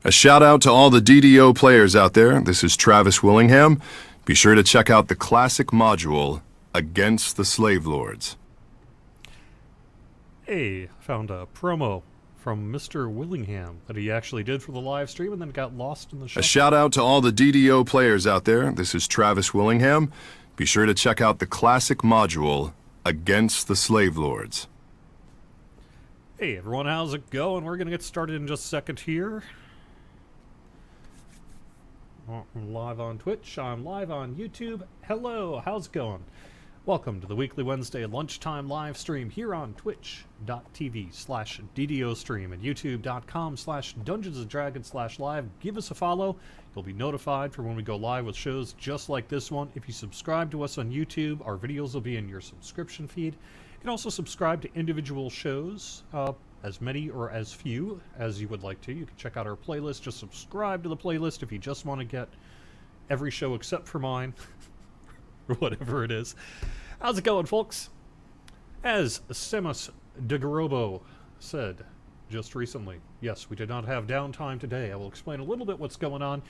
A shout out to all the DDO players out there. This is Travis Willingham. Be sure to check out the classic module, Against the Slave Lords. Hey, found a promo from Mr. Willingham that he actually did for the live stream and then got lost in the show. A shout out to all the DDO players out there. This is Travis Willingham. Be sure to check out the classic module, Against the Slave Lords. Hey everyone, how's it going? We're gonna get started in just a second here. I'm live on Twitch, I'm live on YouTube. Hello, how's it going? Welcome to the weekly Wednesday lunchtime live stream here on twitch.tv/DDO stream and youtube.com/DungeonsandDragons/live. Give us a follow. You'll be notified for when we go live with shows just like this one. If you subscribe to us on YouTube, our videos will be in your subscription feed. You can also subscribe to individual shows, as many or as few as you would like to. You can check out our playlist. Just subscribe to the playlist if you just want to get every show except for mine, or whatever it is. How's it going, folks? As Seamus de Garobo said just recently, yes, we did not have downtime today. I will explain a little bit what's going on.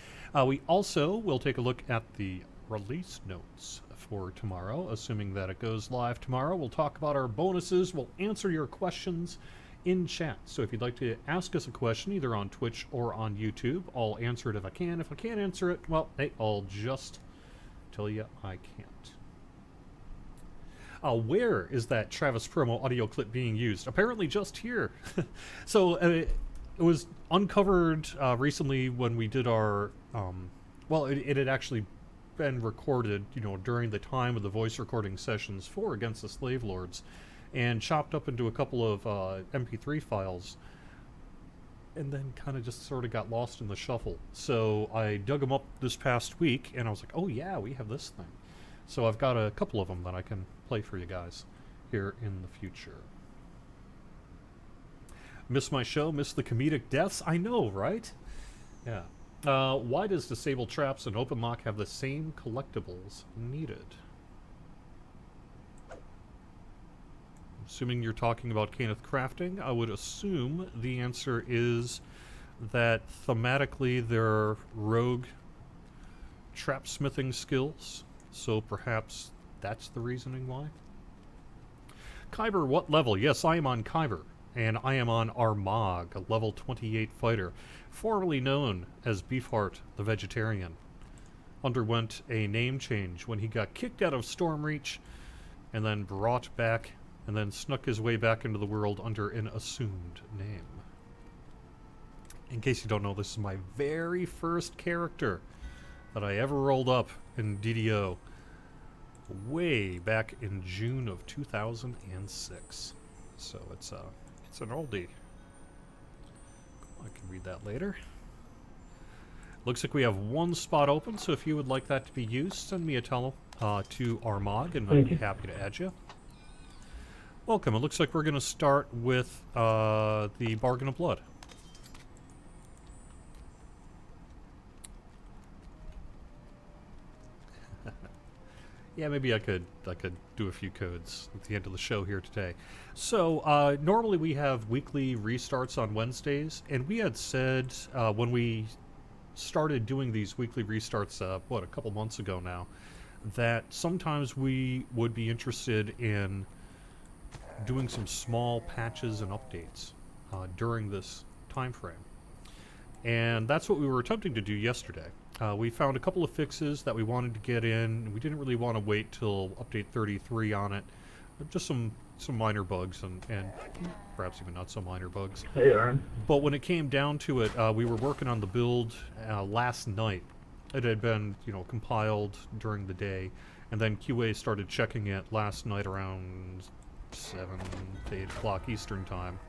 We also will take a look at the release notes for tomorrow, assuming that it goes live tomorrow. We'll talk about our bonuses. We'll answer your questions in chat. So if you'd like to ask us a question, either on Twitch or on YouTube, I'll answer it if I can. If I can't answer it, well, hey, I'll just tell you I can't. Where is that Travis promo audio clip being used? Apparently just here. So it was uncovered recently when we did our, well, it had actually been recorded, you know, during the time of the voice recording sessions for Against the Slave Lords, and chopped up into a couple of MP3 files, and then kind of just sort of got lost in the shuffle. So I dug them up this past week, and I was like, oh yeah, we have this thing. So I've got a couple of them that I can play for you guys here in the future. Miss my show, miss the comedic deaths? I know, right? Yeah. Why does Disable Traps and Open Lock have the same collectibles needed? Assuming you're talking about Kenneth crafting, I would assume the answer is that thematically they're rogue trap smithing skills, so perhaps that's the reasoning why. Kyber, what level? Yes, I am on Kyber, and I am on Armagh, a level 28 fighter, formerly known as Beefheart the Vegetarian. Underwent a name change when he got kicked out of Stormreach, and then brought back, and then snuck his way back into the world under an assumed name. In case you don't know, this is my very first character that I ever rolled up in DDO way back in June of 2006. So it's an oldie. I can read that later. Looks like we have one spot open, so if you would like that to be used, send me a tele to Armagh, and I'd be happy to add you. Welcome. It looks like we're going to start with the Bargain of Blood. Yeah, maybe I could do a few codes at the end of the show here today. So normally we have weekly restarts on Wednesdays, and we had said when we started doing these weekly restarts, a couple months ago now, that sometimes we would be interested in doing some small patches and updates during this time frame. And that's what we were attempting to do yesterday. We found a couple of fixes that we wanted to get in. We didn't really want to wait till update 33 on it. Just some minor bugs and perhaps even not so minor bugs. Hey, Aaron. But when it came down to it, we were working on the build last night. It had been, you know, compiled during the day, and then QA started checking it last night around 7 to 8 o'clock Eastern time.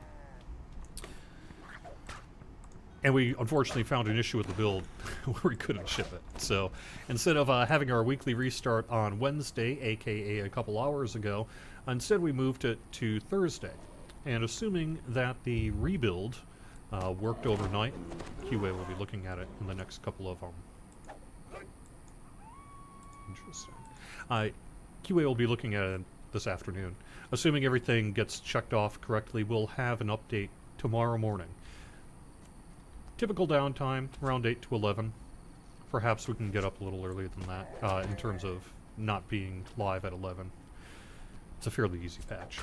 And we unfortunately found an issue with the build where we couldn't ship it. So instead of having our weekly restart on Wednesday, aka a couple hours ago, instead we moved it to Thursday. And assuming that the rebuild worked overnight, QA will be looking at it in the next couple of interesting. QA will be looking at it this afternoon. Assuming everything gets checked off correctly, we'll have an update tomorrow morning. typical downtime, around 8 to 11. Perhaps we can get up a little earlier than that, in terms of not being live at 11. It's a fairly easy patch.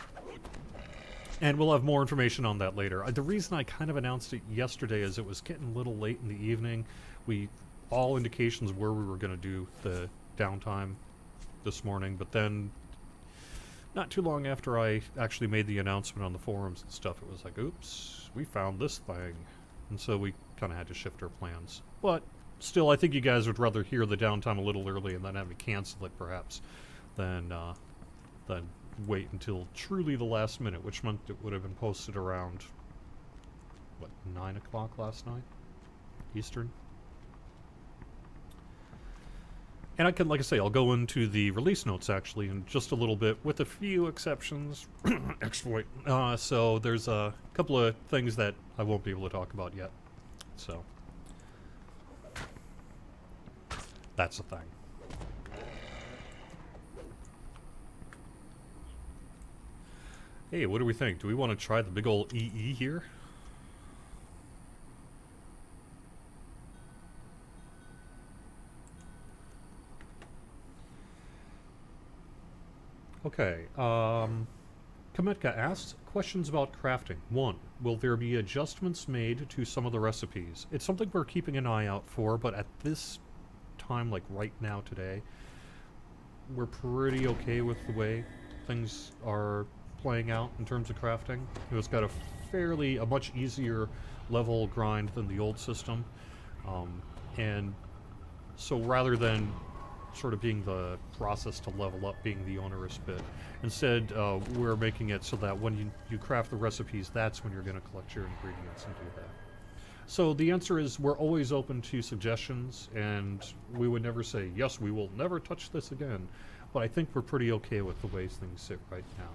And we'll have more information on that later. The reason I kind of announced it yesterday is it was getting a little late in the evening. All indications were we were going to do the downtime this morning, but then not too long after I actually made the announcement on the forums and stuff, it was like, oops, we found this thing. And so we kind of had to shift our plans. But still, I think you guys would rather hear the downtime a little early and then have me cancel it, perhaps, than wait until truly the last minute, which meant it would have been posted around, what, 9 o'clock last night? Eastern? And I can, like I say, I'll go into the release notes, actually, in just a little bit, with a few exceptions. Exploit. So there's a couple of things that I won't be able to talk about yet. So that's the thing. Hey, what do we think? Do we want to try the big ol' EE here? Okay, Kametka asks, questions about crafting. 1. Will there be adjustments made to some of the recipes? It's something we're keeping an eye out for, but at this time, like right now today, we're pretty okay with the way things are playing out in terms of crafting. It's got a much easier level grind than the old system. And so rather than sort of being the process to level up being the onerous bit, instead we're making it so that when you craft the recipes, that's when you're going to collect your ingredients and do that. So the answer is we're always open to suggestions, and we would never say, yes, we will never touch this again. But I think we're pretty okay with the ways things sit right now.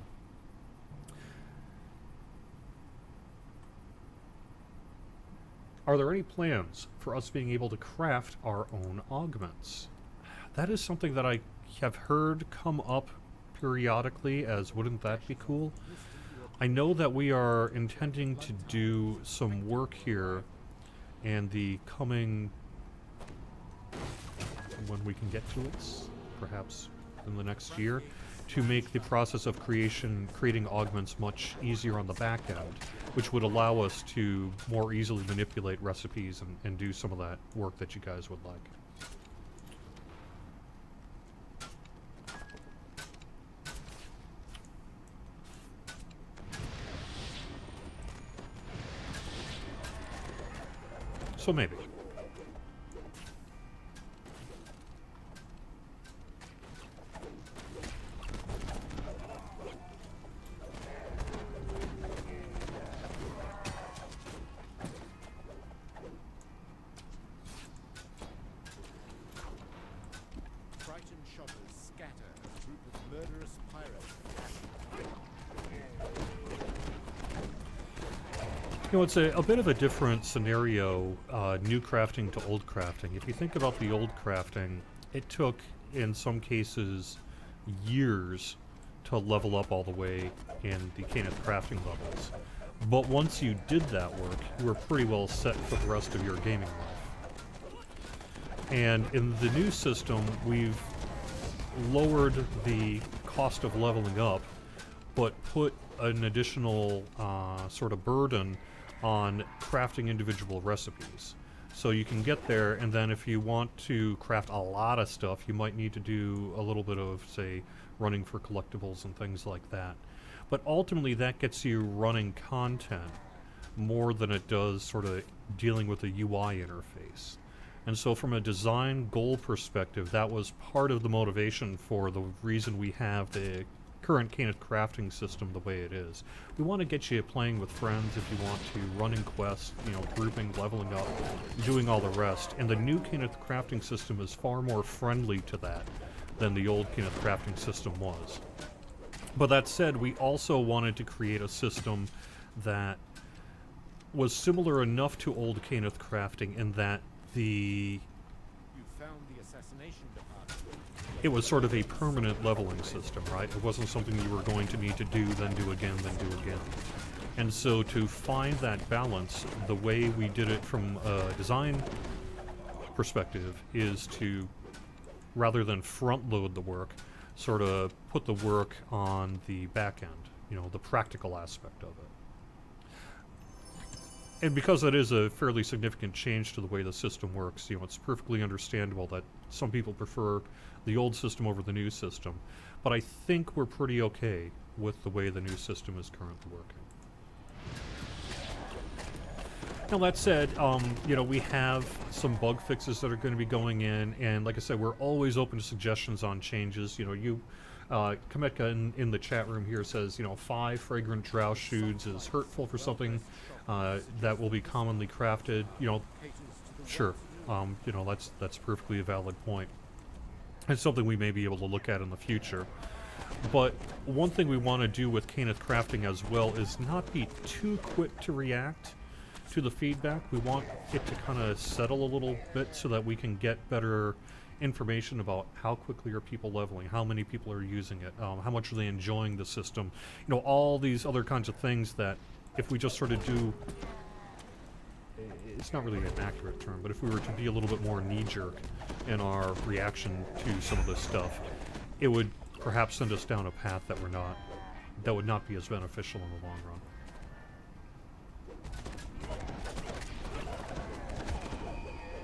Are there any plans for us being able to craft our own augments? That is something that I have heard come up periodically as, wouldn't that be cool? I know that we are intending to do some work here in the coming, when we can get to it, perhaps in the next year, to make the process of creating augments much easier on the back end, which would allow us to more easily manipulate recipes and do some of that work that you guys would like. So maybe. You know, it's a bit of a different scenario, new crafting to old crafting. If you think about the old crafting, it took, in some cases, years to level up all the way in the Kenneth crafting levels. But once you did that work, you were pretty well set for the rest of your gaming life. And in the new system, we've lowered the cost of leveling up, but put an additional sort of burden on crafting individual recipes. So you can get there, and then if you want to craft a lot of stuff, you might need to do a little bit of, say, running for collectibles and things like that. But ultimately, that gets you running content more than it does sort of dealing with the UI interface. And so from a design goal perspective, that was part of the motivation for the reason we have the current Kenneth crafting system the way it is. We want to get you playing with friends if you want to, running quests, you know, grouping, leveling up, doing all the rest. And the new Kenneth crafting system is far more friendly to that than the old Kenneth crafting system was. But that said, we also wanted to create a system that was similar enough to old Kenneth crafting in that it was sort of a permanent leveling system, right? It wasn't something you were going to need to do, then do again, then do again. And so to find that balance, the way we did it from a design perspective is to, rather than front load the work, sort of put the work on the back end, you know, the practical aspect of it. And because that is a fairly significant change to the way the system works, you know, it's perfectly understandable that some people prefer the old system over the new system. But I think we're pretty okay with the way the new system is currently working. Now that said, you know, we have some bug fixes that are going to be going in, and like I said, we're always open to suggestions on changes. You know, Kametka in the chat room here says, you know, 5 fragrant drow shoots is hurtful for something that will be commonly crafted. You know, sure, you know, that's perfectly a valid point. It's something we may be able to look at in the future. But one thing we want to do with Caneth crafting as well is not be too quick to react to the feedback. We want it to kind of settle a little bit so that we can get better information about how quickly are people leveling, how many people are using it, how much are they enjoying the system, you know, all these other kinds of things that if we just sort of do, it's not really an accurate term, but if we were to be a little bit more knee-jerk in our reaction to some of this stuff, it would perhaps send us down a path that that would not be as beneficial in the long run.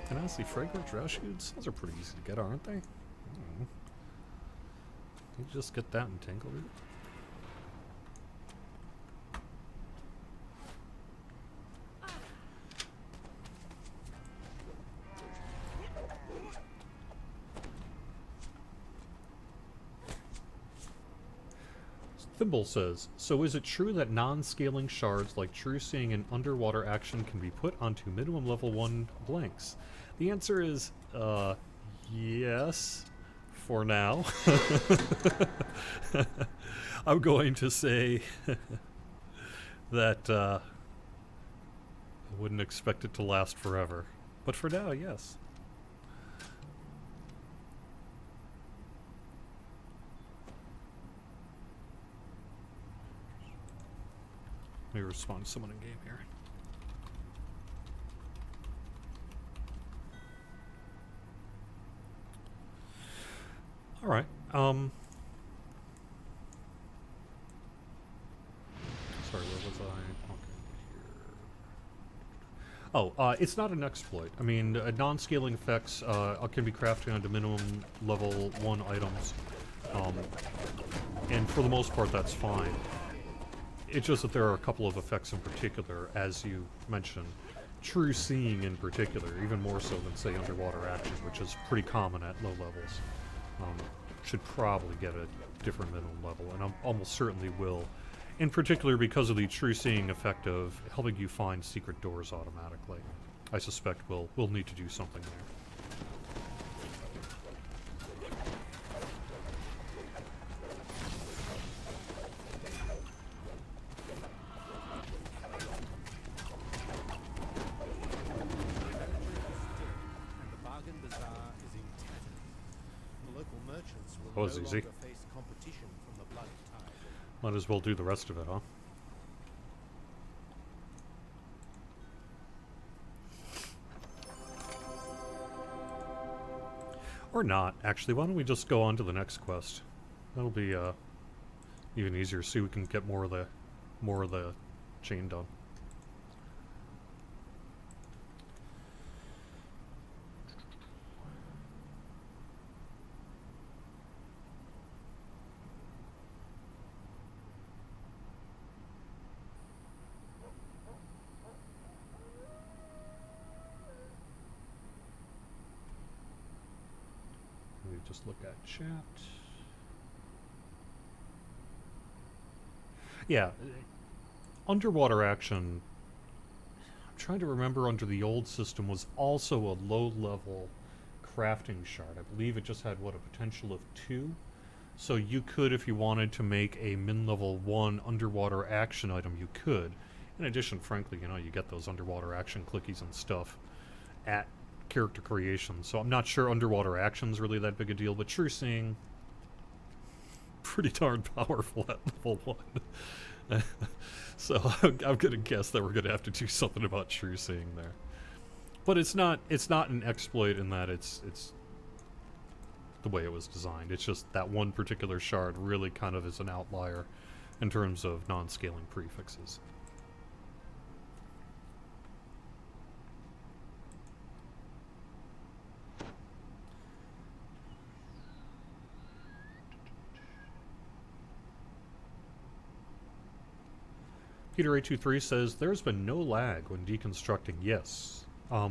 And honestly, fragrant drow shoots, those are pretty easy to get, aren't they? You just get that and tangle it. Thimble says, so is it true that non-scaling shards like True Seeing and Underwater Action can be put onto minimum level 1 blanks? The answer is, yes, for now. I'm going to say that I wouldn't expect it to last forever. But for now, yes. Let me respond to someone in game here. All right. Sorry, where was I? Okay, here. Oh, it's not an exploit. I mean, non-scaling effects can be crafted onto minimum level 1 items, and for the most part, that's fine. It's just that there are a couple of effects in particular, as you mentioned. True Seeing in particular, even more so than, say, Underwater Action, which is pretty common at low levels. Should probably get a different minimum level, and almost certainly will. In particular because of the True Seeing effect of helping you find secret doors automatically. I suspect we'll need to do something there. That was easy. Might as well do the rest of it, huh? Or not, actually. Why don't we just go on to the next quest? That'll be even easier. See, we can get more of the chain done. Just look at chat. Yeah, Underwater Action, I'm trying to remember, under the old system was also a low-level crafting shard. I believe it just had, what, a potential of 2? So you could, if you wanted to make a min-level 1 Underwater Action item, you could. In addition, frankly, you know, you get those Underwater Action clickies and stuff at character creation, so I'm not sure Underwater Action's really that big a deal, but True Seeing, pretty darn powerful at level 1. So I'm gonna guess that we're gonna have to do something about true seeing there. But it's not an exploit in that it's the way it was designed. It's just that one particular shard really kind of is an outlier in terms of non-scaling prefixes. Peter823 says, there's been no lag when deconstructing. Yes. I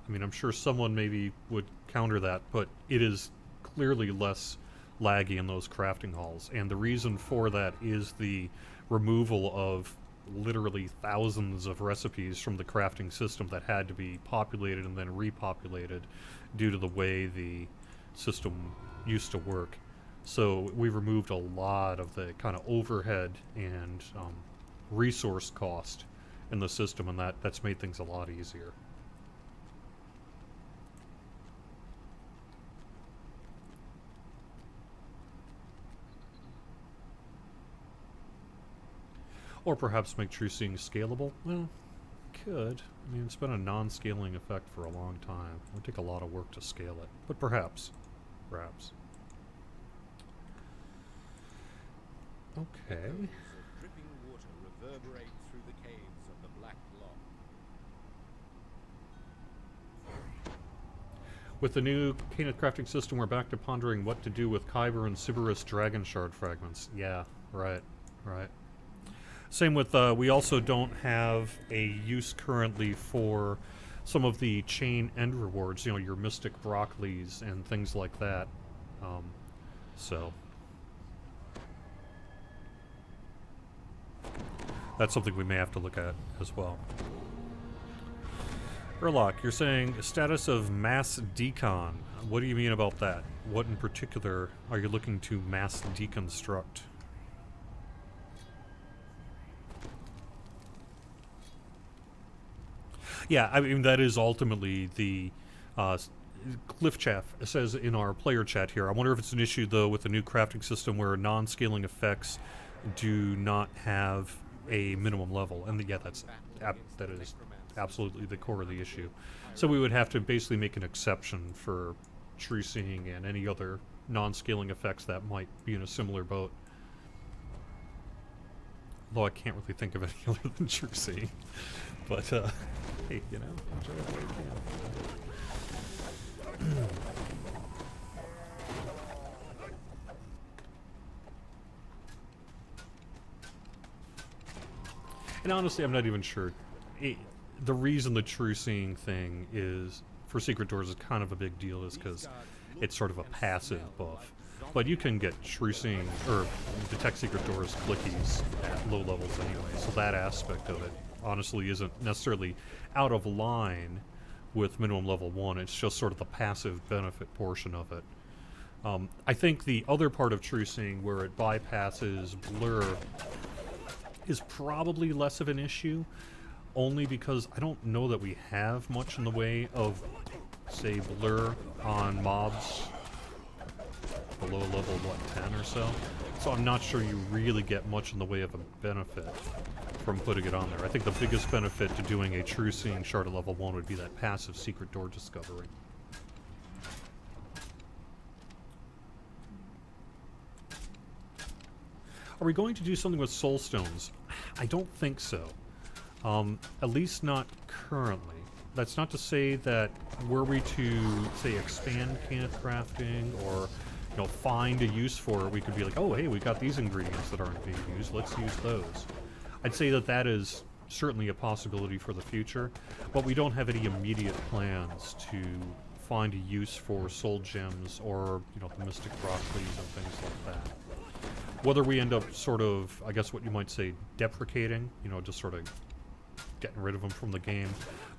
mean, I'm sure someone maybe would counter that, but it is clearly less laggy in those crafting halls. And the reason for that is the removal of literally thousands of recipes from the crafting system that had to be populated and then repopulated due to the way the system used to work. So we removed a lot of the kind of overhead and resource cost in the system, and that's made things a lot easier. Or perhaps make true seeing scalable? Well, could. I mean, it's been a non-scaling effect for a long time. It would take a lot of work to scale it, but perhaps. Perhaps. Okay. Dripping water reverberate through the caves of the Black Loch. With the new Kenneth crafting system, we're back to pondering what to do with Kyber and Sybaris dragon shard fragments. Yeah, right, right. Same with, we also don't have a use currently for some of the chain end rewards, you know, your mystic broccolis and things like that. So that's something we may have to look at as well. Erlock, you're saying status of mass decon. What do you mean about that? What in particular are you looking to mass deconstruct? Yeah, I mean, that is ultimately the Cliff Chaff says in our player chat here. I wonder if it's an issue, though, with the new crafting system where non-scaling effects do not have a minimum level. And yeah, that is absolutely the core of the issue. So we would have to basically make an exception for true seeing and any other non-scaling effects that might be in a similar boat. Although I can't really think of any other than true seeing. But, hey, you know, enjoy it while you can. And honestly, I'm not even sure. The reason the true seeing thing is, for secret doors, is kind of a big deal is because it's sort of a passive buff. But you can get true seeing, or detect secret doors clickies at low levels anyway, so that aspect of it honestly isn't necessarily out of line with minimum level 1. It's just sort of the passive benefit portion of it. I think the other part of true seeing where it bypasses blur is probably less of an issue, only because I don't know that we have much in the way of, say, blur on mobs below level, 10 or so. So I'm not sure you really get much in the way of a benefit from putting it on there. I think the biggest benefit to doing a true seeing shard at level 1 would be that passive secret door discovery. Are we going to do something with soul stones? I don't think so. At least not currently. That's not to say that were we to, say, expand Kenneth crafting or, you know, find a use for it, we could be like, oh, hey, we got these ingredients that aren't being used, let's use those. I'd say that that is certainly a possibility for the future, but we don't have any immediate plans to find a use for soul gems or, you know, the mystic broccolis and things like that. Whether we end up sort of, I guess what you might say, deprecating, you know, just sort of getting rid of them from the game,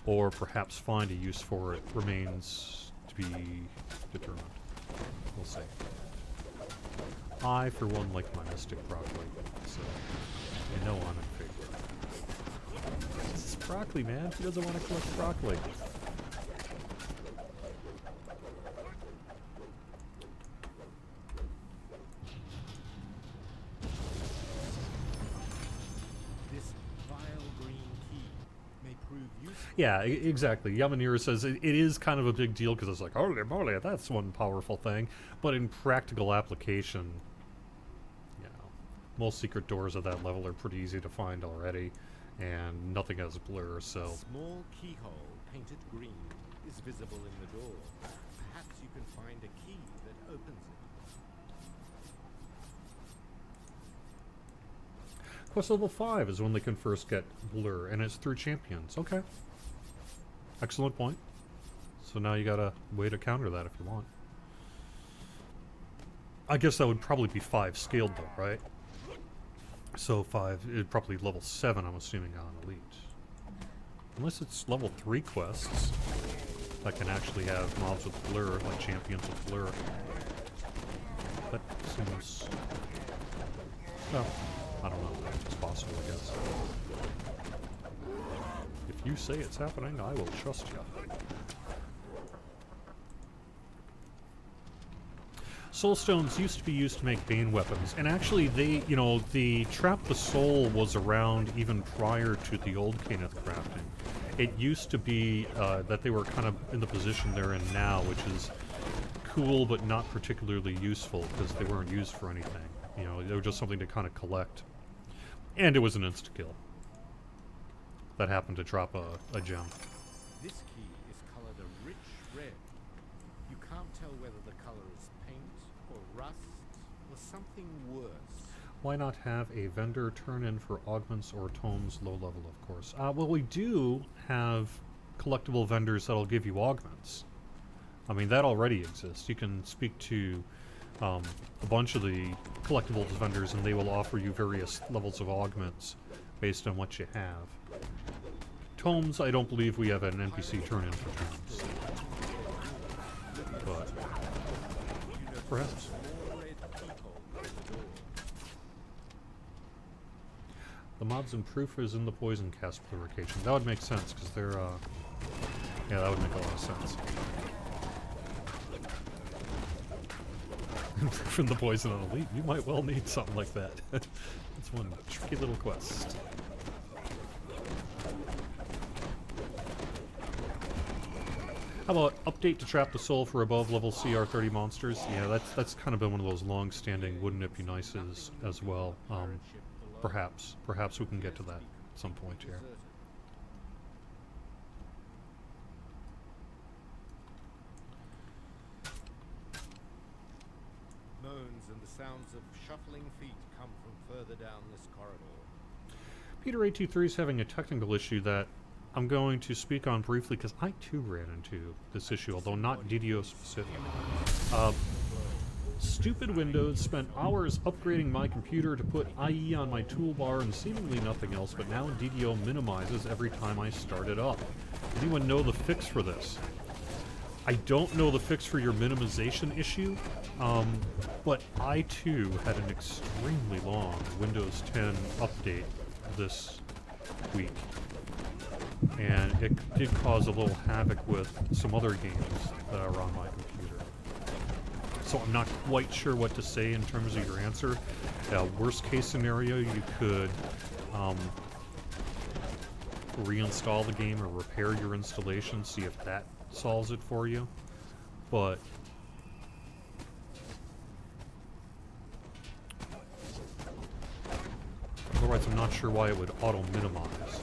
or perhaps find a use for it remains to be determined. We'll see. I, for one, like my mystic broccoli, so you know I'm in favor. This is broccoli, man. Who doesn't want to collect broccoli? Yeah, exactly. Yamanira says it is kind of a big deal because it's like, holy moly, that's one powerful thing. But in practical application, you know, most secret doors at that level are pretty easy to find already, and nothing has blur, so... A small keyhole painted green is visible in the door. Perhaps you can find a key that opens it. Quest level 5 is when they can first get blur, and it's through champions. Okay. Excellent point. So now you got a way to counter that if you want. I guess that would probably be 5 scaled though, right? So 5, it'd probably level 7, I'm assuming, on Elite. Unless it's level 3 quests that can actually have mobs with blur, like champions with blur. That seems... well, I don't know. It's possible, I guess. If you say it's happening, I will trust you. Soulstones used to be used to make Bane weapons, and actually they, you know, the Trap the Soul was around even prior to the old Kenneth crafting. It used to be that they were kind of in the position they're in now, which is cool but not particularly useful because they weren't used for anything. You know, they were just something to kind of collect. And it was an insta-kill that happened to drop a gem. This key is colored a rich red. You can't tell whether the color is paint or rust or something worse. Why not have a vendor turn in for augments or tomes, low level, of course? Well, we do have collectible vendors that'll give you augments. I mean, that already exists. You can speak to a bunch of the collectibles vendors and they will offer you various levels of augments based on what you have. Tomes, I don't believe we have an NPC turn in for tomes. But perhaps. The mobs in proof is in the poison cast purification. That would make sense because they're yeah, that would make a lot of sense. From the poison on Elite, you might well need something like that. That's one tricky little quest. How about update to Trap the Soul for above level CR30 monsters? Yeah, that's kind of been one of those long-standing wouldn't it be nices as well. Perhaps we can get to that at some point here. Moans and the sounds of shuffling feet come from further down this corridor. Peter823 is having a technical issue that I'm going to speak on briefly because I too ran into this issue, although not DDO specific. Stupid Windows spent hours upgrading my computer to put IE on my toolbar and seemingly nothing else, but now DDO minimizes every time I start it up. Anyone know the fix for this? I don't know the fix for your minimization issue, but I too had an extremely long Windows 10 update this week. And it did cause a little havoc with some other games that are on my computer. So I'm not quite sure what to say in terms of your answer. Worst case scenario, you could reinstall the game or repair your installation, see if that solves it for you. But otherwise, I'm not sure why it would auto-minimize.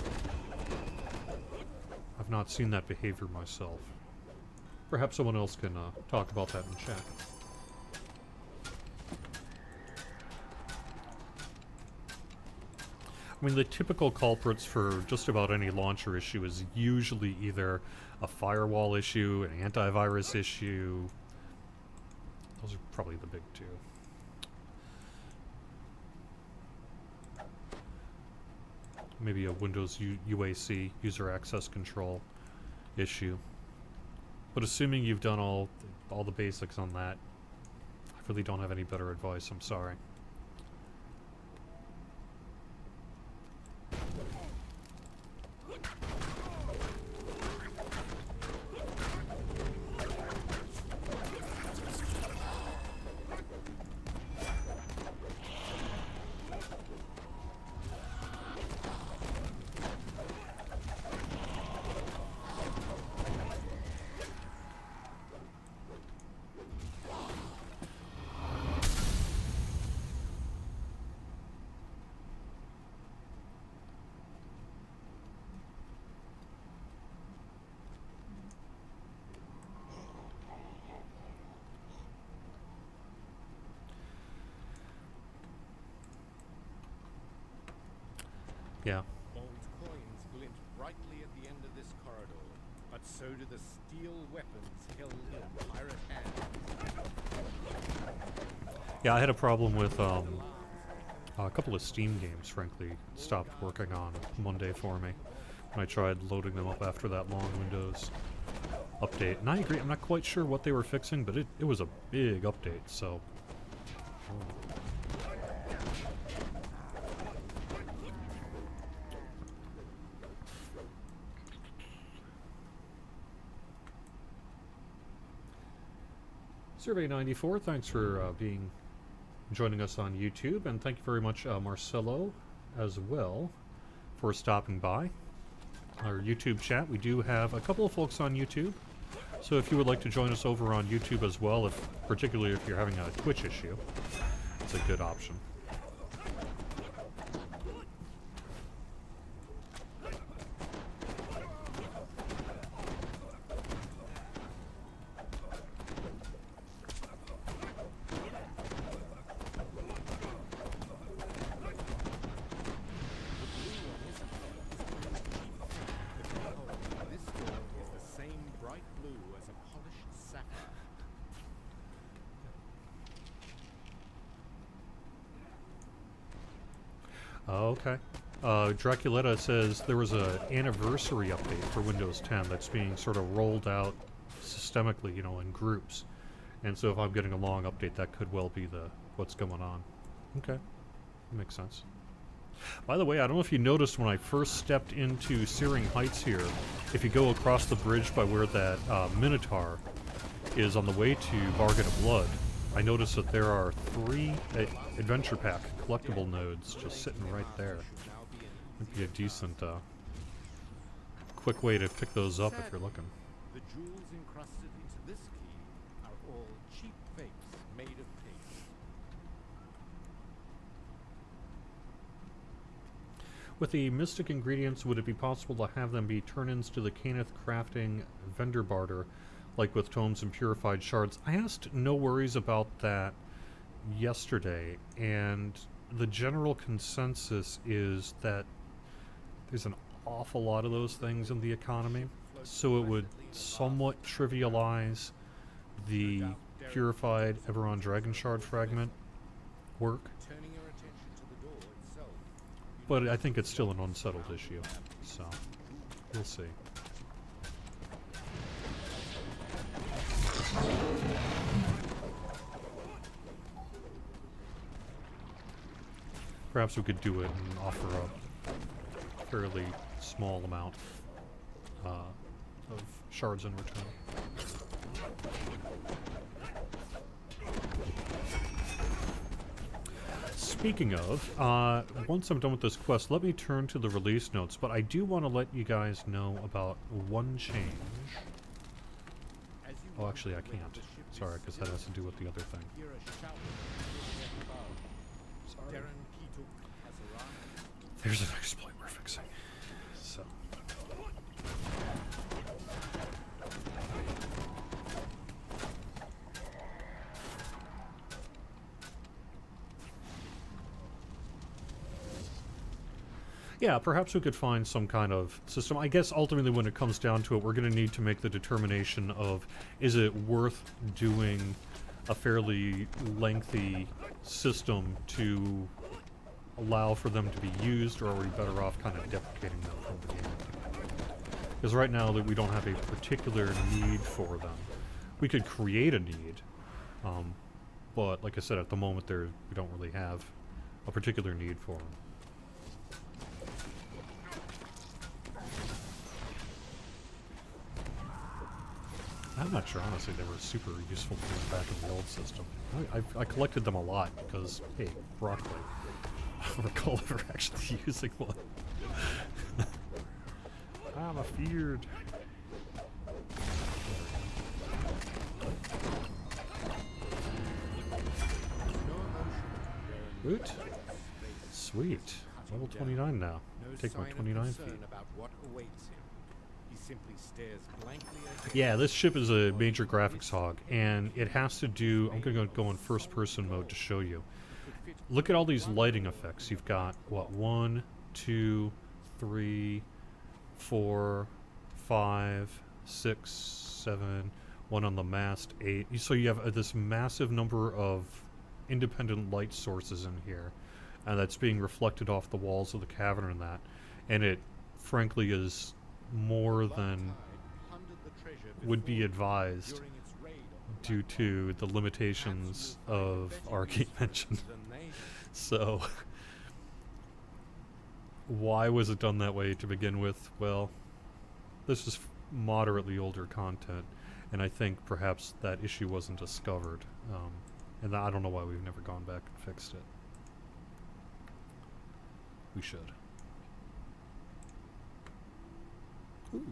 I've not seen that behavior myself. Perhaps someone else can talk about that in chat. I mean, the typical culprits for just about any launcher issue is usually either a firewall issue, an antivirus issue. Those are probably the big two. Maybe a Windows UAC, user access control issue. But assuming you've done all the basics on that, I really don't have any better advice, I'm sorry. Yeah. Gold coins glint brightly at the end of this corridor, but so do the steel weapons held in pirate hands. Yeah, I had a problem with a couple of Steam games, frankly, stopped working on Monday for me when I tried loading them up after that long Windows update. And I agree, I'm not quite sure what they were fixing, but it was a big update, so... Survey 94, thanks for joining us on YouTube, and thank you very much, Marcelo, as well, for stopping by our YouTube chat. We do have a couple of folks on YouTube, so if you would like to join us over on YouTube as well, particularly if you're having a Twitch issue, it's a good option. Okay. Draculetta says there was an anniversary update for Windows 10 that's being sort of rolled out systemically, you know, in groups. And so if I'm getting a long update, that could well be what's going on. Okay. Makes sense. By the way, I don't know if you noticed when I first stepped into Searing Heights here, if you go across the bridge by where that Minotaur is on the way to Bargain of Blood, I noticed that there are 3 Adventure Pack collectible nodes just sitting right there. Might be a decent, quick way to pick those up if you're looking. The jewels encrusted into this key are all cheap fakes made of paste. With the mystic ingredients, would it be possible to have them be turn-ins to the Caneth crafting vendor barter, like with tomes and purified shards? I asked No Worries about that yesterday, and the general consensus is that there's an awful lot of those things in the economy, so it would somewhat trivialize the purified Everon Dragon Shard fragment work, but I think it's still an unsettled issue, so we'll see. Perhaps we could do it and offer a fairly small amount of shards in return. Speaking of, once I'm done with this quest, let me turn to the release notes, but I do want to let you guys know about one change. Oh, actually, I can't. Sorry, because that has to do with the other thing. Sorry. There's an exploit we're fixing. So. Yeah, perhaps we could find some kind of system. I guess ultimately when it comes down to it, we're going to need to make the determination of, is it worth doing a fairly lengthy system to allow for them to be used, or are we better off kind of deprecating them from the game? Because right now that we don't have a particular need for them. We could create a need, but like I said, at the moment we don't really have a particular need for them. I'm not sure, honestly, they were super useful things back in the old system. I collected them a lot because, hey, broccoli. I don't recall ever actually using one. I'm afeared. Root? Sweet. Level 29 now. Take my 29 feet. Yeah, this ship is a major graphics hog, and it has to do... I'm going to go in first-person mode to show you. Look at all these lighting effects. You've got, what, 1, 2, 3, 4, 5, 6, 7, 1 on the mast, 8. So you have this massive number of independent light sources in here, and that's being reflected off the walls of the cavern and that. And it, frankly, is more than would be advised due to the limitations of our game engine. So, why was it done that way to begin with? Well, this is moderately older content, and I think perhaps that issue wasn't discovered. And I don't know why we've never gone back and fixed it. We should. Ooh,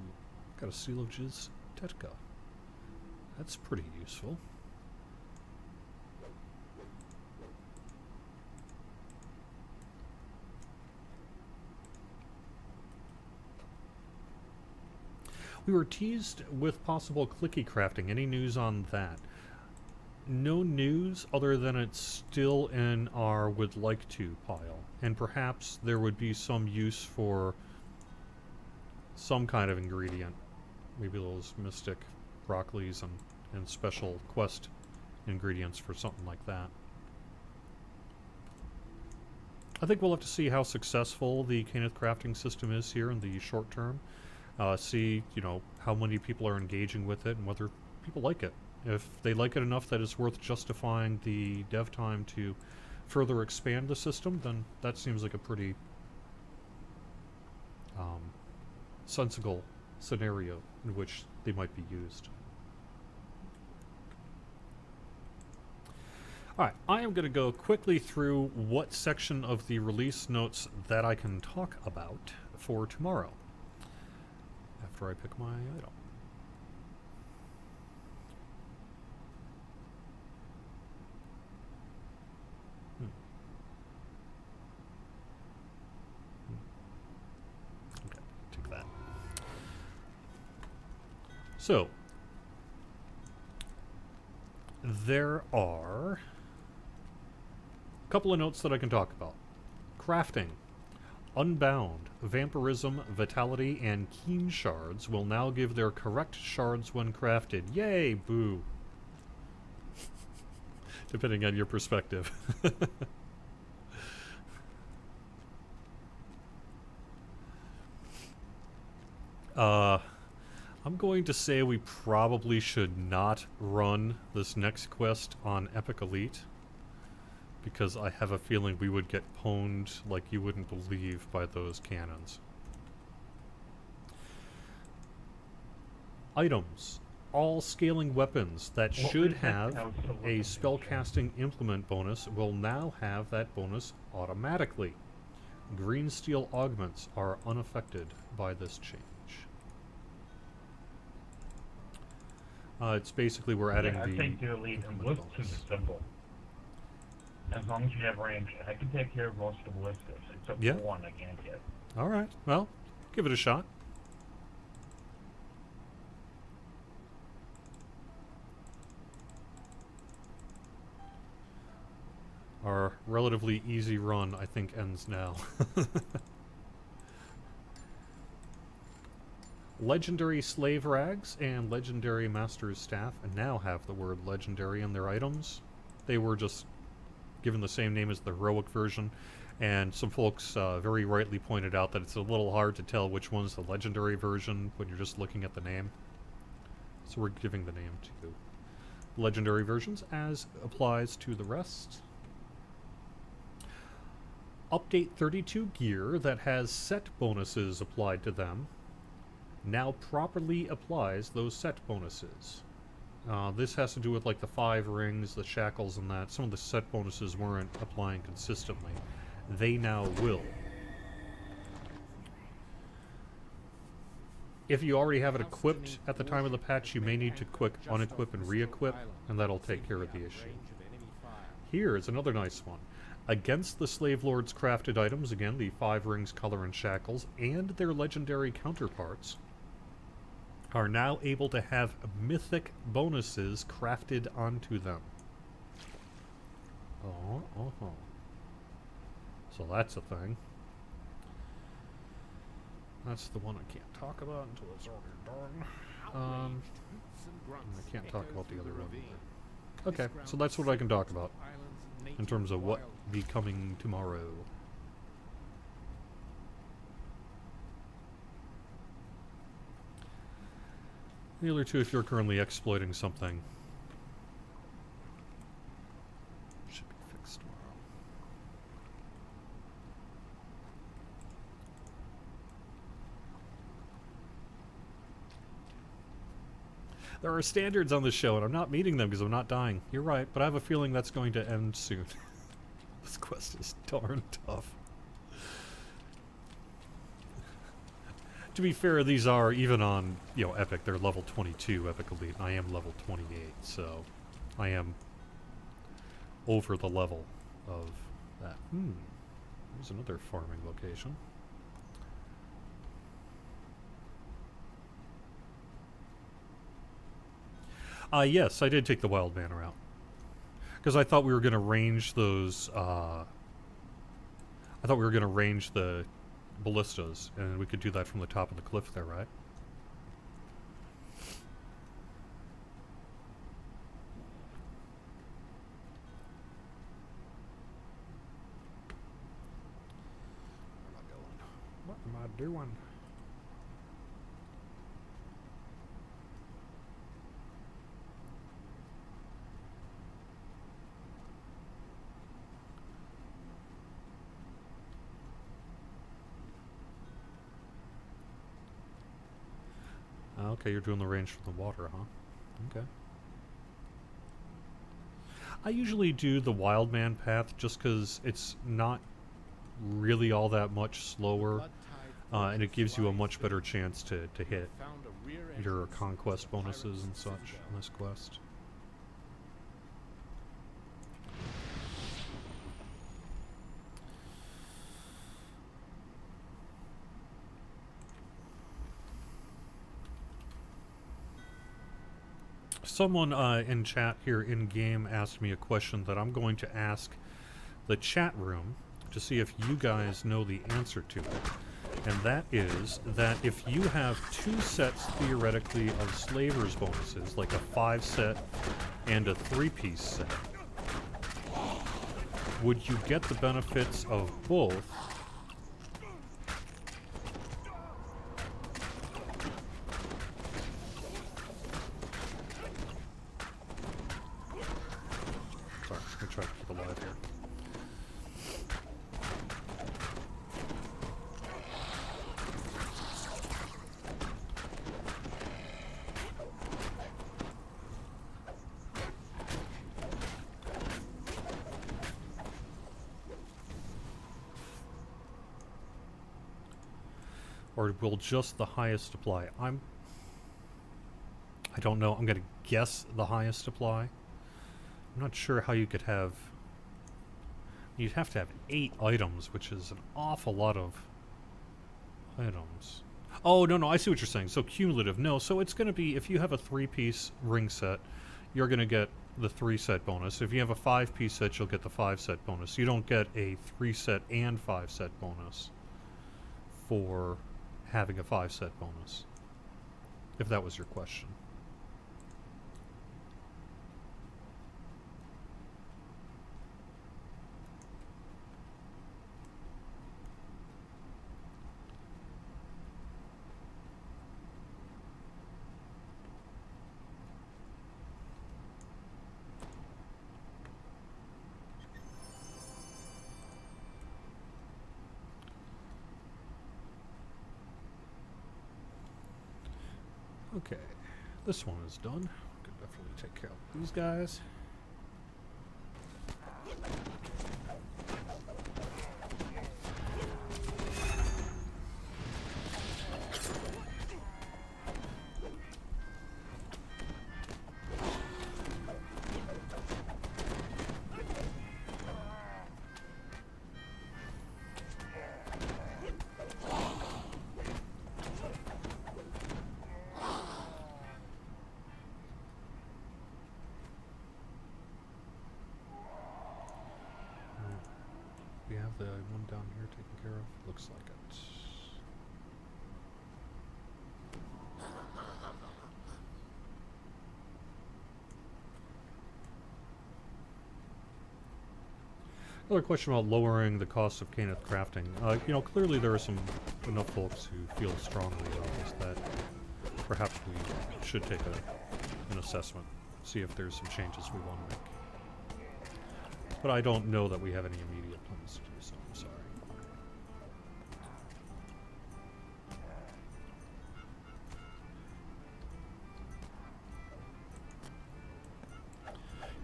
got a Seal of Jizz Tetka. That's pretty useful. We were teased with possible clicky crafting. Any news on that? No news other than it's still in our would like to pile. And perhaps there would be some use for some kind of ingredient. Maybe those mystic broccolis and special quest ingredients for something like that. I think we'll have to see how successful the Kenneth crafting system is here in the short term. See, you know, how many people are engaging with it and whether people like it. If they like it enough that it's worth justifying the dev time to further expand the system, then that seems like a pretty sensible scenario in which they might be used. Alright, I am going to go quickly through what section of the release notes that I can talk about for tomorrow, after I pick my item. Okay, take that. So, there are a couple of notes that I can talk about. Crafting. Unbound, Vampirism, Vitality, and Keen shards will now give their correct shards when crafted. Yay! Boo. Depending on your perspective. I'm going to say we probably should not run this next quest on Epic Elite, because I have a feeling we would get pwned like you wouldn't believe by those cannons. Items. All scaling weapons that should have a spellcasting implement bonus will now have that bonus automatically. Green steel augments are unaffected by this change. It's basically we're adding the... I think the elite was too simple. As long as you have range, I can take care of most of the ballistics, except for one I can't get. Alright, well, give it a shot. Our relatively easy run, I think, ends now. Legendary Slave Rags and Legendary Master's Staff now have the word Legendary in their items. They were just given the same name as the heroic version, and some folks very rightly pointed out that it's a little hard to tell which one's the Legendary version when you're just looking at the name. So we're giving the name to Legendary versions, as applies to the rest. Update 32 gear that has set bonuses applied to them now properly applies those set bonuses. This has to do with like the 5 rings, the shackles, and that. Some of the set bonuses weren't applying consistently. They now will. If you already have it equipped at the time of the patch, you may need to quick unequip and re-equip, and that'll take care of the issue. Here is another nice one. Against the Slave Lord's crafted items, again, the 5 rings, color, and shackles, and their legendary counterparts, are now able to have mythic bonuses crafted onto them. So that's a thing. That's the one I can't talk about until it's already done. Outraged hoots and grunts I can't talk echo about the through other one. ravine. Okay, This so ground that's what I can talk about island's in native terms of what wild be coming tomorrow. The other two, if you're currently exploiting something, should be fixed tomorrow. There are standards on this show, and I'm not meeting them because I'm not dying. You're right, but I have a feeling that's going to end soon. This quest is darn tough. To be fair, these are, even on, you know, Epic, they're level 22 Epic Elite, and I am level 28, so I am over the level of that. There's another farming location. Yes, I did take the wild man route. Because I thought we were going to range those, I thought we were going to range the ballistas, and we could do that from the top of the cliff there, right? Where am I going? What am I doing? Okay, you're doing the range from the water, huh? Okay. I usually do the wild man path just because it's not really all that much slower, and it gives you a much better chance to hit your conquest bonuses and such in this quest. Someone in chat here in game asked me a question that I'm going to ask the chat room to see if you guys know the answer to it. And that is that if you have 2 sets theoretically of slavers bonuses, like a 5 set and a 3-piece set, would you get the benefits of both? Sorry, let me try to keep alive here. Or will just the highest apply? I don't know. I'm going to guess the highest apply. I'm not sure how you could have... You'd have to have 8 items, which is an awful lot of items. Oh, no, I see what you're saying. So cumulative. No, so it's going to be, if you have a 3-piece ring set, you're going to get the 3-set bonus. If you have a 5-piece set, you'll get the 5-set bonus. You don't get a 3-set and 5-set bonus for having a 5-set bonus, if that was your question. Okay, this one is done. Could definitely take care of these guys. We have the one down here taken care of. Looks like it. Another question about lowering the cost of Kenneth crafting. You know, clearly there are enough folks who feel strongly about this that perhaps we should take an assessment, see if there's some changes we want to make. But I don't know that we have any immediate plans to do so. I'm sorry.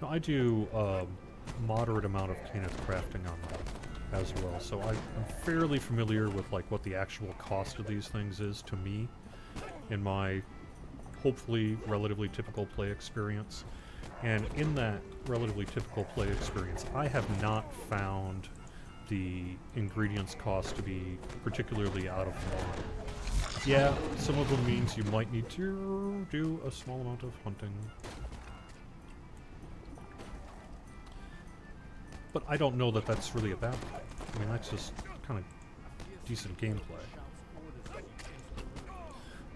Now, I do moderate amount of Kenneth crafting online as well, so I'm fairly familiar with like what the actual cost of these things is to me in my hopefully relatively typical play experience. And in that relatively typical play experience, I have not found the ingredients cost to be particularly out of line. Yeah, some of them means you might need to do a small amount of hunting. But I don't know that that's really a bad thing. I mean, that's just kind of decent gameplay.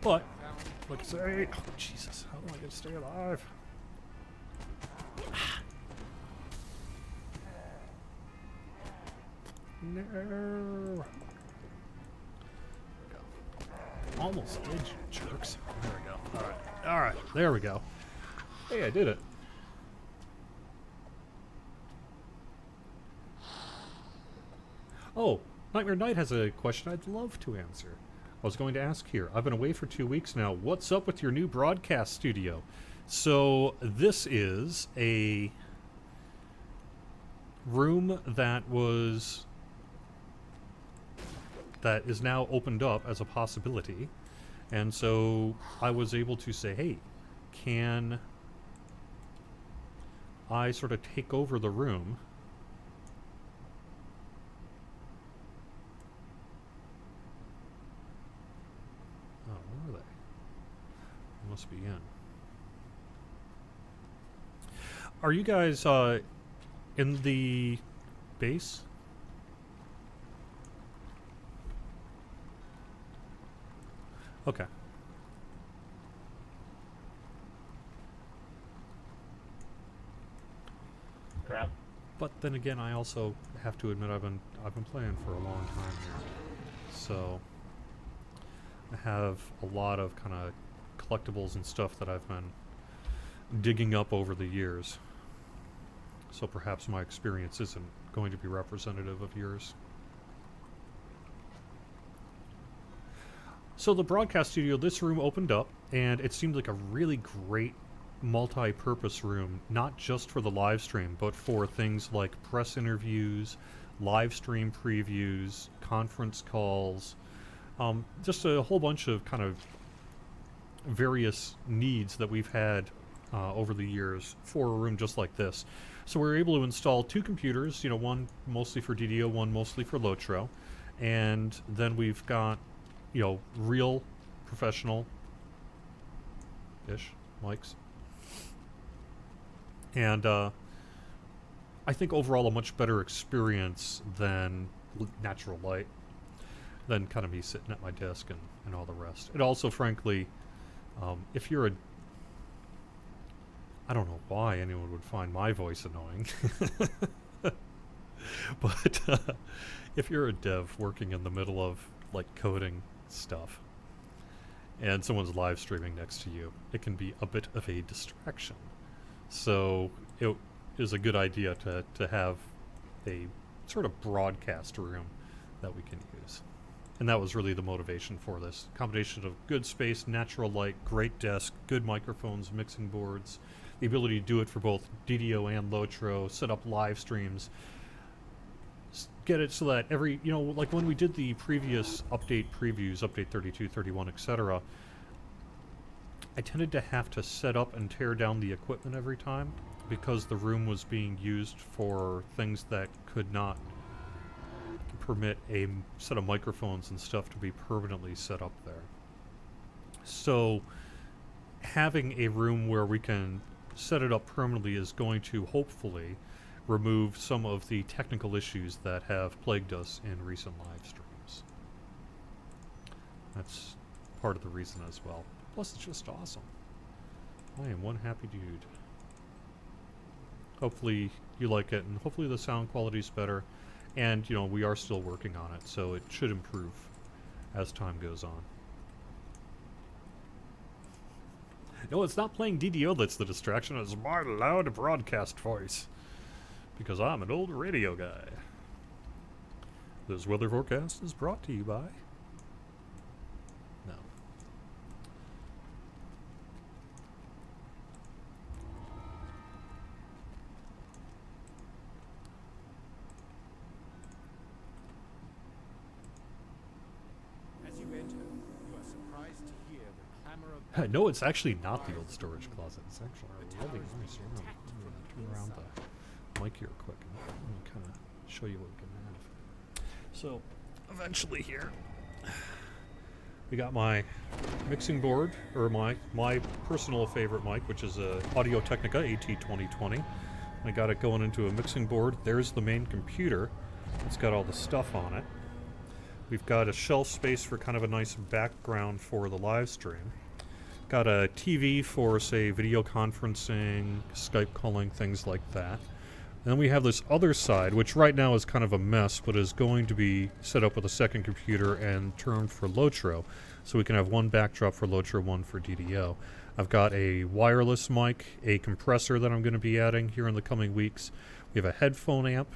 But, let's say... Oh, Jesus, how am I going to stay alive? No! Almost did, you jerks. There we go. Alright. Alright, there we go. Hey, I did it. Oh, Nightmare Knight has a question I'd love to answer. I was going to ask here. I've been away for 2 weeks now. What's up with your new broadcast studio? So, this is a room that is now opened up as a possibility. And so I was able to say, hey, can I sort of take over the room? Oh, where are they? They must be in. Are you guys in the base? Okay. Crap. But then again, I also have to admit I've been playing for a long time here, so I have a lot of kind of collectibles and stuff that I've been digging up over the years. So perhaps my experience isn't going to be representative of yours. So the broadcast studio, this room opened up, and it seemed like a really great multi-purpose room, not just for the live stream, but for things like press interviews, live stream previews, conference calls, just a whole bunch of kind of various needs that we've had over the years for a room just like this. So we were able to install 2 computers, you know, one mostly for DDO, one mostly for Lotro, and then we've got, you know, real professional-ish mics. And I think overall a much better experience than natural light, than kind of me sitting at my desk and all the rest. It also, frankly, if you're I don't know why anyone would find my voice annoying. But if you're a dev working in the middle of, like, coding stuff, and someone's live streaming next to you, it can be a bit of a distraction. So it is a good idea to have a sort of broadcast room that we can use. And that was really the motivation for this. Combination of good space, natural light, great desk, good microphones, mixing boards, the ability to do it for both DDO and Lotro, set up live streams, get it so that every, you know, like when we did the previous update previews, update 32, 31, etc., I tended to have to set up and tear down the equipment every time because the room was being used for things that could not permit a set of microphones and stuff to be permanently set up there. So having a room where we can set it up permanently is going to hopefully remove some of the technical issues that have plagued us in recent live streams. That's part of the reason as well. Plus, it's just awesome. I am one happy dude. hopefully you like it, and hopefully the sound quality is better. And, you know, we are still working on it, so it should improve as time goes on. No, it's not playing DDO that's the distraction. It's my loud broadcast voice. Because I'm an old radio guy. This weather forecast is brought to you by... No. As you enter, you are surprised to hear the clamor of No, it's actually not the old storage closet. It's actually a really nice room. I'm going to turn around the mic here quick and kind of show you what we can have. So, eventually here, we got my mixing board, or my personal favorite mic, which is a Audio-Technica AT2020. I got it going into a mixing board. There's the main computer. It's got all the stuff on it. We've got a shelf space for kind of a nice background for the live stream. Got a TV for, say, video conferencing, Skype calling, things like that. And then we have this other side, which right now is kind of a mess, but is going to be set up with a second computer and termed for Lotro. So we can have one backdrop for Lotro, one for DDO. I've got a wireless mic, a compressor that I'm going to be adding here in the coming weeks. We have a headphone amp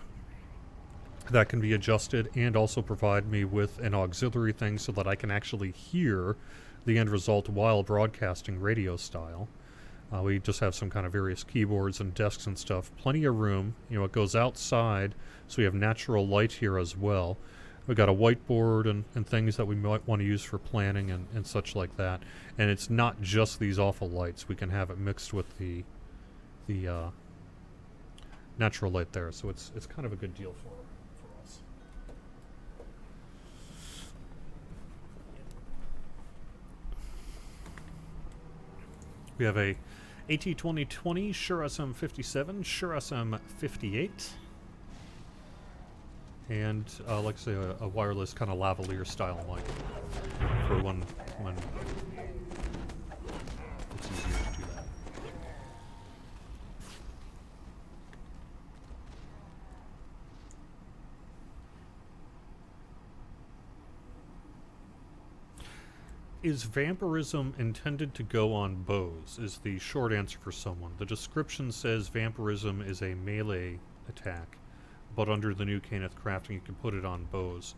that can be adjusted and also provide me with an auxiliary thing so that I can actually hear the end result while broadcasting radio style. We just have some kind of various keyboards and desks and stuff. Plenty of room. You know, it goes outside, so we have natural light here as well. We've got a whiteboard and things that we might want to use for planning and such like that. And it's not just these awful lights. We can have it mixed with the natural light there. So it's kind of a good deal for us. We have a AT2020, Shure SM57, Shure SM58, and like I say, a wireless kind of lavalier style mic for when it's easier to do that. Is vampirism intended to go on bows, is the short answer for someone. The description says vampirism is a melee attack, but under the new Kenneth crafting you can put it on bows.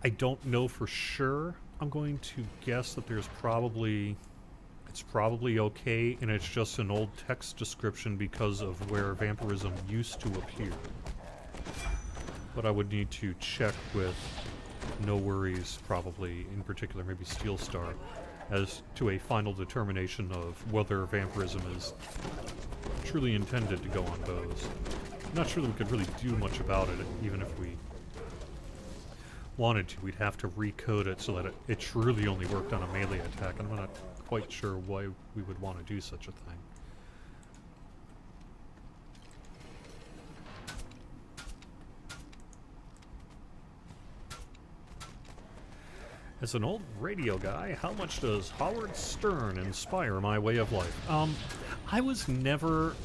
I don't know for sure. I'm going to guess that it's probably okay, and it's just an old text description because of where vampirism used to appear. But I would need to check with No Worries, probably, in particular, maybe Steel Star, as to a final determination of whether vampirism is truly intended to go on bows. I'm not sure that we could really do much about it, even if we wanted to. We'd have to recode it so that it truly only worked on a melee attack, and I'm not quite sure why we would want to do such a thing. As an old radio guy, how much does Howard Stern inspire my way of life? I was never...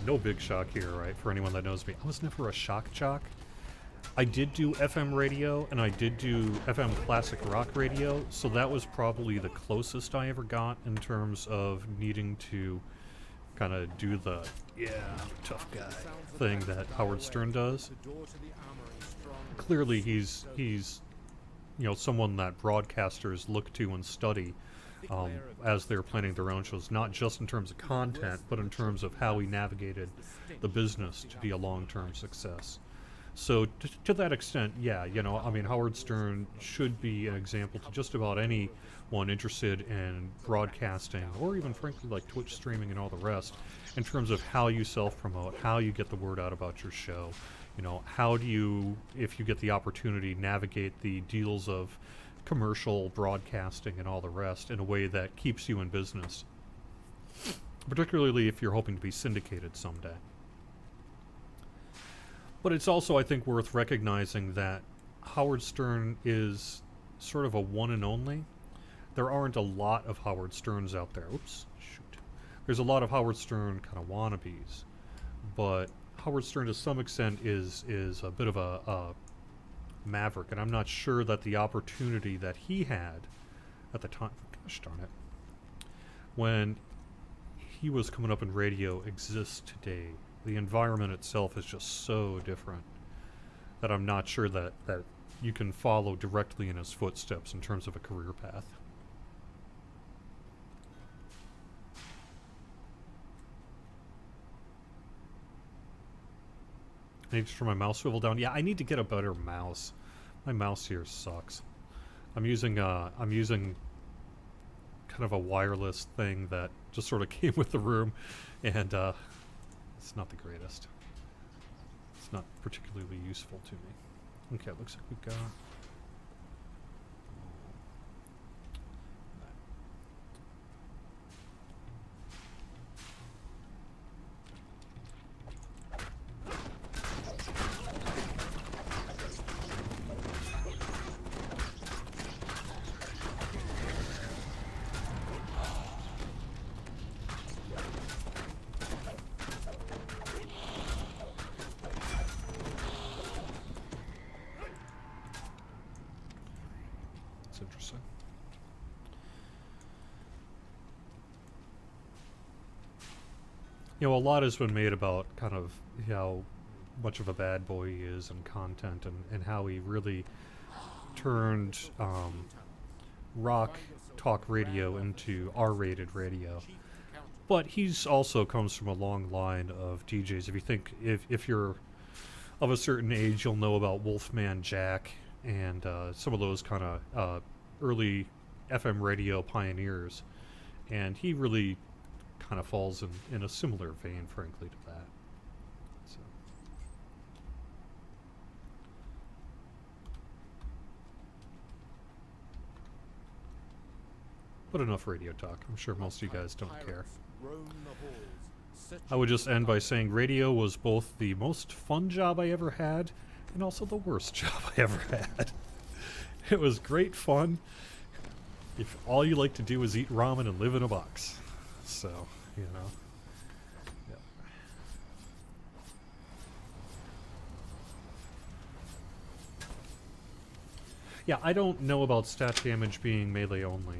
No big shock here, right, for anyone that knows me. I was never a shock jock. I did do FM radio, and I did do FM classic rock radio, so that was probably the closest I ever got in terms of needing to kind of do the, yeah, tough guy thing that Howard Stern does. Clearly, he's you know, someone that broadcasters look to and study as they're planning their own shows, not just in terms of content, but in terms of how he navigated the business to be a long-term success. So to that extent, yeah, you know, I mean, Howard Stern should be an example to just about anyone interested in broadcasting, or even frankly like Twitch streaming and all the rest, in terms of how you self-promote, how you get the word out about your show. You know, how do you, if you get the opportunity, navigate the deals of commercial broadcasting and all the rest in a way that keeps you in business, particularly if you're hoping to be syndicated someday. But it's also, I think, worth recognizing that Howard Stern is sort of a one and only. There aren't a lot of Howard Sterns out there. Oops, shoot. there's a lot of Howard Stern kind of wannabes, but Howard Stern to some extent is a bit of a maverick, and I'm not sure that the opportunity that he had at the time, gosh darn it, when he was coming up in radio exists today. The environment itself is just so different that I'm not sure that you can follow directly in his footsteps in terms of a career path. I need to turn my mouse swivel down. Yeah, I need to get a better mouse. My mouse here sucks. I'm using kind of a wireless thing that just sort of came with the room, and it's not the greatest. It's not particularly useful to me. Okay, it looks like we've got... Interesting. You know, a lot has been made about kind of how much of a bad boy he is in content, and how he really turned rock talk radio into R-rated radio. But he's also comes from a long line of DJs. If you think, if you're of a certain age, you'll know about Wolfman Jack and some of those kind of early FM radio pioneers, and he really kind of falls in a similar vein, frankly, to that. So. But enough radio talk. I'm sure most of you guys don't care. I would just end by saying radio was both the most fun job I ever had and also the worst job I ever had. It was great fun if all you like to do is eat ramen and live in a box. So, you know. Yep. Yeah, I don't know about stat damage being melee only.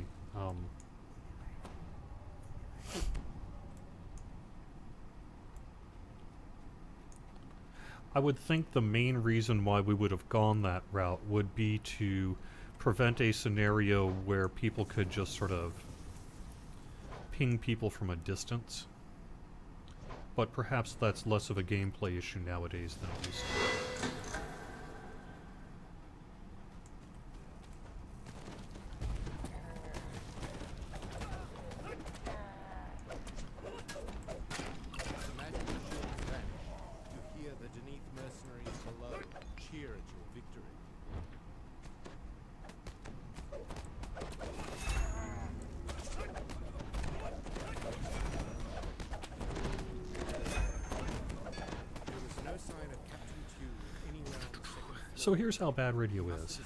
I would think the main reason why we would have gone that route would be to prevent a scenario where people could just sort of ping people from a distance. But perhaps that's less of a gameplay issue nowadays than it used to be. So here's how bad radio is,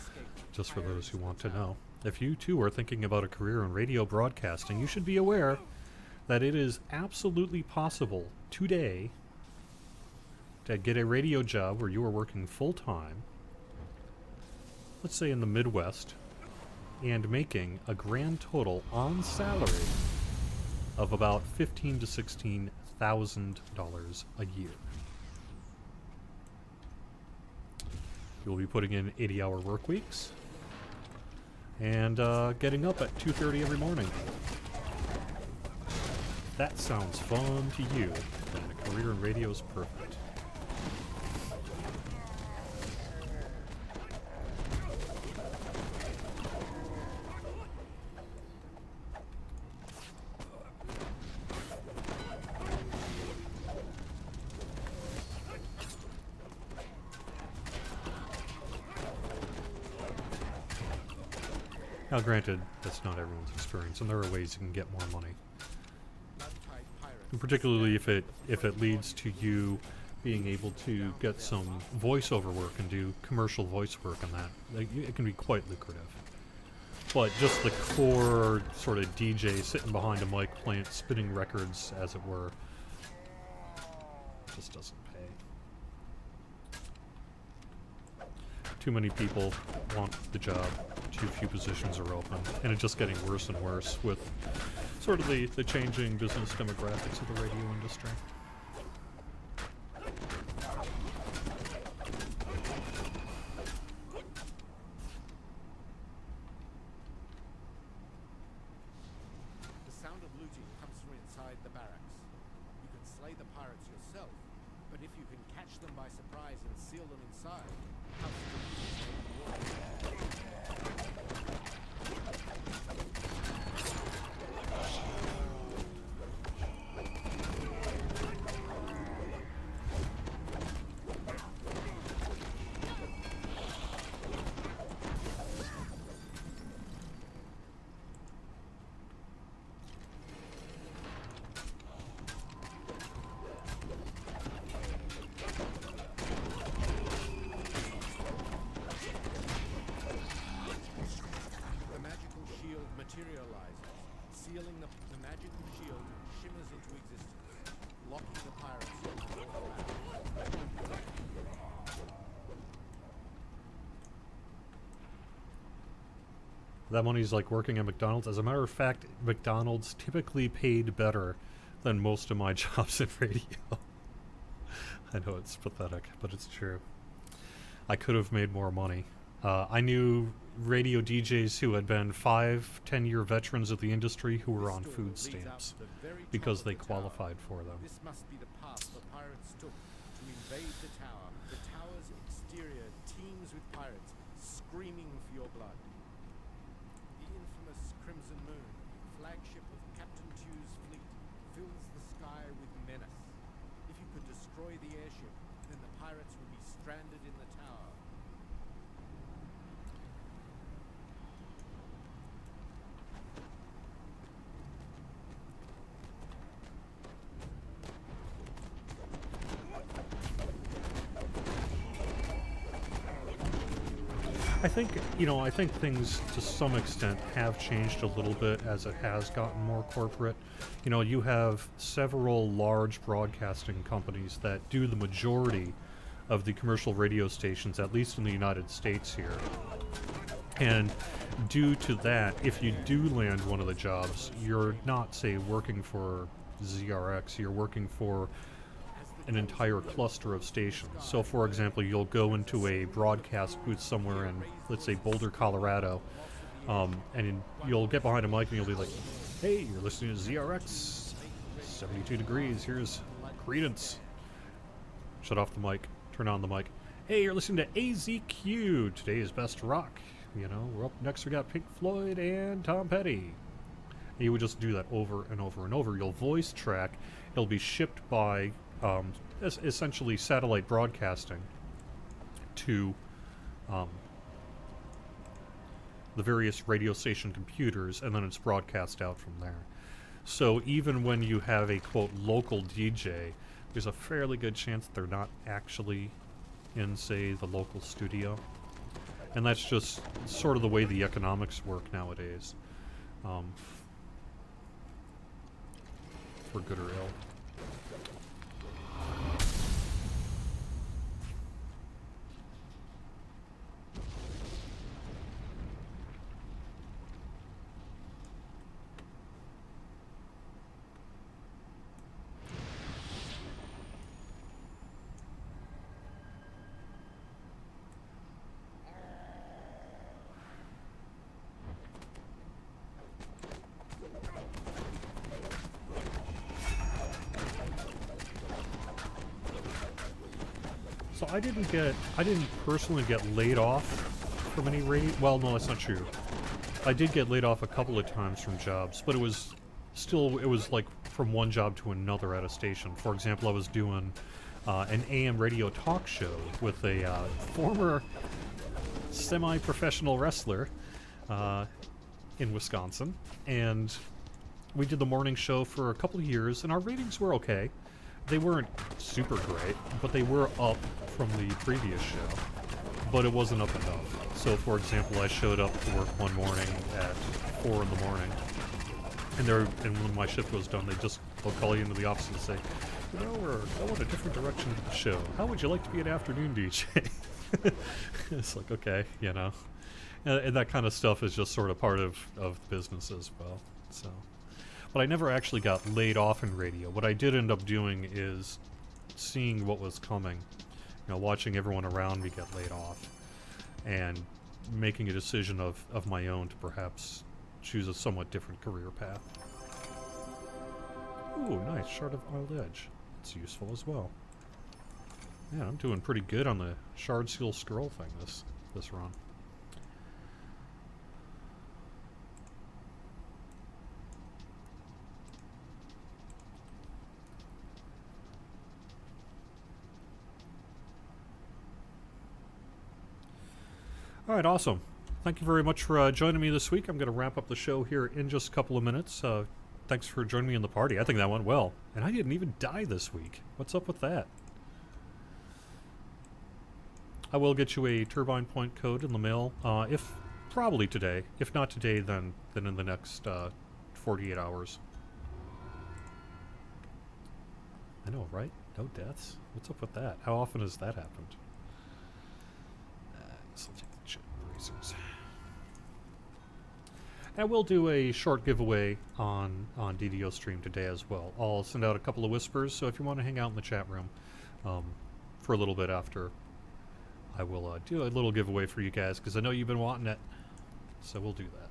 just for those who want to know. If you too are thinking about a career in radio broadcasting, you should be aware that it is absolutely possible today to get a radio job where you are working full-time, let's say in the Midwest, and making a grand total on salary of about $15,000 to $16,000 a year. You'll be putting in 80-hour work weeks and getting up at 2:30 every morning. That sounds fun to you, and a career in radio is perfect. Now granted, that's not everyone's experience, and there are ways you can get more money. And particularly if it leads to you being able to get some voiceover work and do commercial voice work on that, like, it can be quite lucrative. but just the core sort of DJ sitting behind a mic playing, spinning records, as it were, just doesn't pay. Too many people want the job, too few positions are open, and it's just getting worse and worse with sort of the changing business demographics of the radio industry. The sound of looting comes from inside the barracks. You can slay the pirates yourself, but if you can catch them by surprise and seal them inside, how's the materializes, sealing the magical shield shimmers into existence, locking the pirates in the That money's like working at McDonald's. As a matter of fact, McDonald's typically paid better than most of my jobs in radio. I know it's pathetic, but it's true. I could have made more money. I knew radio DJs who had been 5-10-year veterans of the industry who were on food stamps because they qualified for them. This must be the path the pirates took to invade the tower. The tower's exterior teems with pirates screaming for your blood. The infamous Crimson Moon, flagship of Captain Tew's fleet, fills the sky with menace. If you could destroy the airship, then the pirates would be stranded in the tower. I think things to some extent have changed a little bit as it has gotten more corporate. You have several large broadcasting companies that do the majority of the commercial radio stations, at least in the United States here. And due to that, if you do land one of the jobs, you're not, say, working for ZRX, you're working for an entire cluster of stations. So, for example, you'll go into a broadcast booth somewhere in, let's say, Boulder, Colorado, and you'll get behind a mic and you'll be like, hey, you're listening to ZRX, 72 degrees, here's Credence. Shut off the mic, turn on the mic. Hey, you're listening to AZQ, today's best rock. We're up next, we got Pink Floyd and Tom Petty. And you would just do that over and over and over. You'll voice track, it'll be shipped by essentially satellite broadcasting to the various radio station computers, and then it's broadcast out from there. So even when you have a, quote, local DJ, there's a fairly good chance they're not actually in, say, the local studio. And that's just sort of the way the economics work nowadays, for good or ill. So I didn't personally get laid off from any radio. Well, no, that's not true. I did get laid off a couple of times from jobs, but it was like from one job to another at a station. For example, I was doing an AM radio talk show with a former semi-professional wrestler in Wisconsin, and we did the morning show for a couple of years, and our ratings were okay. They weren't super great, but they were up from the previous show. but it wasn't up enough. So, for example, I showed up to work one morning at 4 in the morning, and when my shift was done, they'll call you into the office and say, you know, we're going a different direction with the show. How would you like to be an afternoon DJ? It's like, okay, you know. And that kind of stuff is just sort of part of business as well. So, but I never actually got laid off in radio. What I did end up doing is seeing what was coming, you know, watching everyone around me get laid off, and making a decision of my own to perhaps choose a somewhat different career path. Ooh, nice. Shard of Wild Edge. It's useful as well. Yeah, I'm doing pretty good on the Shard Seal Scroll thing this run. All right, awesome. Thank you very much for joining me this week. I'm going to wrap up the show here in just a couple of minutes. Thanks for joining me in the party. I think that went well. And I didn't even die this week. What's up with that? I will get you a turbine point code in the mail, if probably today. If not today, then in the next 48 hours. I know, right? No deaths? What's up with that? How often has that happened? So I'll take the chip erasers. And we'll do a short giveaway on DDO Stream today as well. I'll send out a couple of whispers, so if you want to hang out in the chat room for a little bit after, I will do a little giveaway for you guys, because I know you've been wanting it. So we'll do that.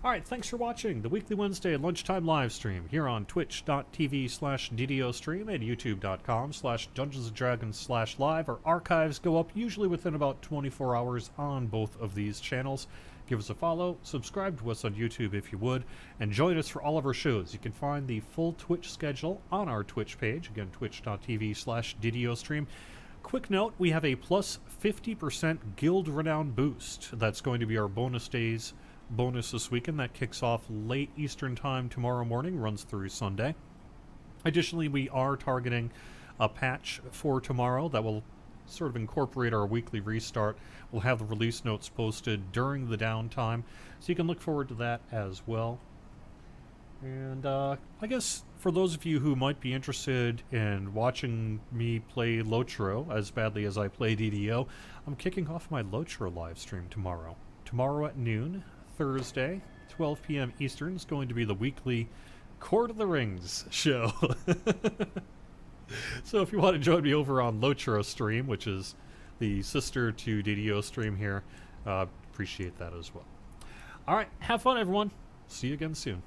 Alright, thanks for watching the weekly Wednesday lunchtime live stream here on twitch.tv/DDO Stream and youtube.com/DungeonsandDragons/live. Our archives go up usually within about 24 hours on both of these channels. Give us a follow, subscribe to us on YouTube if you would, and join us for all of our shows. You can find the full Twitch schedule on our Twitch page, again, twitch.tv/DDO Stream. Quick note, we have a plus 50% Guild Renown boost. That's going to be our bonus days bonus this weekend. That kicks off late Eastern time tomorrow morning, runs through Sunday. Additionally, we are targeting a patch for tomorrow that will sort of incorporate our weekly restart. We'll have the release notes posted during the downtime, so you can look forward to that as well. And I guess for those of you who might be interested in watching me play Lotro as badly as I play DDO, I'm kicking off my Lotro live stream tomorrow. Tomorrow at noon, Thursday, 12 p.m. Eastern, is going to be the weekly Court of the Rings show. So if you want to join me over on Lotro Stream, which is the sister to DDO Stream here, appreciate that as well. All right, have fun, everyone. See you again soon.